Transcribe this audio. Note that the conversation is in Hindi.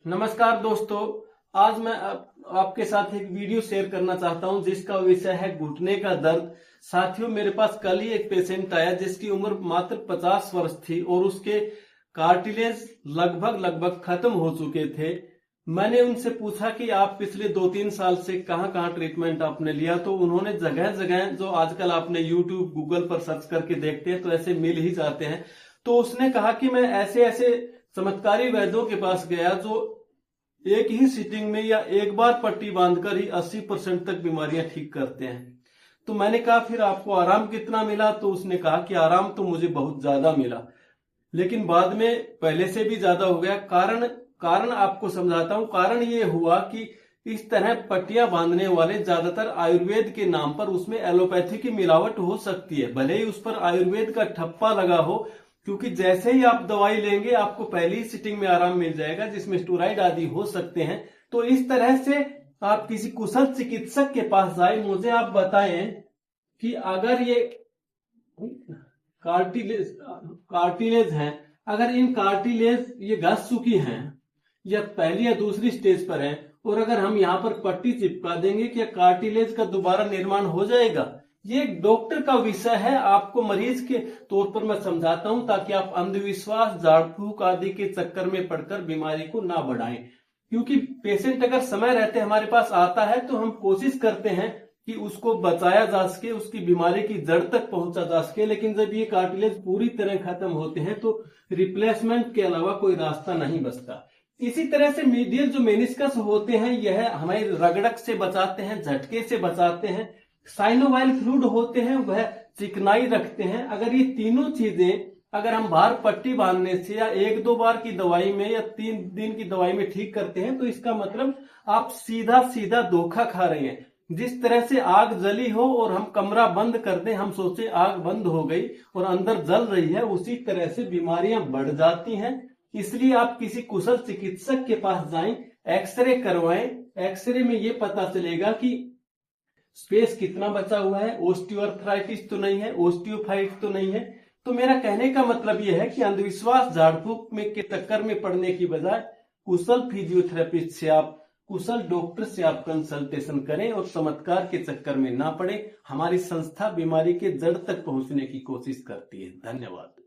नमस्कार दोस्तों। आज मैं आपके साथ एक वीडियो शेयर करना चाहता हूं जिसका विषय है घुटने का दर्द। साथियों, मेरे पास कल ही एक पेशेंट आया जिसकी उम्र मात्र 50 वर्ष थी और उसके कार्टिलेज लगभग खत्म हो चुके थे। मैंने उनसे पूछा कि आप पिछले 2-3 साल से कहां कहां ट्रीटमेंट आपने लिया, तो उन्होंने जगह जगह, जो आजकल आपने यूट्यूब गूगल पर सर्च करके देखते हैं तो ऐसे मिल ही जाते हैं, तो उसने कहा कि मैं ऐसे ऐसे चमत्कारी वैद्यों के पास गया जो एक ही सिटिंग में या एक बार पट्टी बांधकर ही 80% तक बीमारियां ठीक करते हैं। तो मैंने कहा फिर आपको आराम कितना मिला, तो उसने कहा कि आराम तो मुझे बहुत ज्यादा मिला, लेकिन बाद में पहले से भी ज्यादा हो गया। कारण आपको समझाता हूं। कारण ये हुआ कि इस तरह पट्टियां बांधने वाले ज्यादातर आयुर्वेद के नाम पर, उसमें एलोपैथी की मिलावट हो सकती है, भले ही उस पर आयुर्वेद का ठप्पा लगा हो, क्योंकि जैसे ही आप दवाई लेंगे आपको पहली ही सिटिंग में आराम मिल जाएगा, जिसमें स्टेरॉइड आदि हो सकते हैं। तो इस तरह से आप किसी कुशल चिकित्सक के पास जाए। मुझे आप बताएं कि अगर ये कार्टिलेज हैं, अगर इन कार्टिलेज ये घस चुकी हैं या पहली या दूसरी स्टेज पर है, और अगर हम यहाँ पर पट्टी चिपका देंगे, क्या कार्टिलेज का दोबारा निर्माण हो जाएगा? ये एक डॉक्टर का विषय है। आपको मरीज के तौर पर मैं समझाता हूं ताकि आप अंधविश्वास, झाड़ फूक आदि के चक्कर में पड़कर बीमारी को ना बढ़ाएं। क्योंकि पेशेंट अगर समय रहते हमारे पास आता है तो हम कोशिश करते हैं कि उसको बचाया जा सके, उसकी बीमारी की जड़ तक पहुंचा जा सके, लेकिन जब ये कार्टिलेज पूरी तरह खत्म होते हैं तो रिप्लेसमेंट के अलावा कोई रास्ता नहीं बचता। इसी तरह से मीडियल जो मेनिस्कस होते हैं, यह हमारी रगड़क से बचाते हैं, झटके से बचाते हैं। साइनोवाइल फ्लूइड होते हैं, वह चिकनाई रखते हैं। अगर ये तीनों चीजें अगर हम बाहर पट्टी बांधने से या 1-2 बार की दवाई में या 3 दिन की दवाई में ठीक करते हैं, तो इसका मतलब आप सीधा सीधा धोखा खा रहे हैं। जिस तरह से आग जली हो और हम कमरा बंद कर दें, हम सोचे आग बंद हो गई और अंदर जल रही है, उसी तरह से बीमारियां बढ़ जाती हैं। इसलिए आप किसी कुशल चिकित्सक के पास जाएं, एक्सरे करवाएं। एक्सरे में ये पता चलेगा कि स्पेस कितना बचा हुआ है, ओस्टियोआर्थराइटिस तो नहीं है, ओस्टियोफाइट तो नहीं है। तो मेरा कहने का मतलब यह है कि अंधविश्वास, झाड़ फूक में के चक्कर में पड़ने की बजाय कुशल फिजियोथेरेपिस्ट से, आप कुशल डॉक्टर से आप कंसल्टेशन करें और चमत्कार के चक्कर में ना पड़े। हमारी संस्था बीमारी के जड़ तक पहुंचने की कोशिश करती है। धन्यवाद।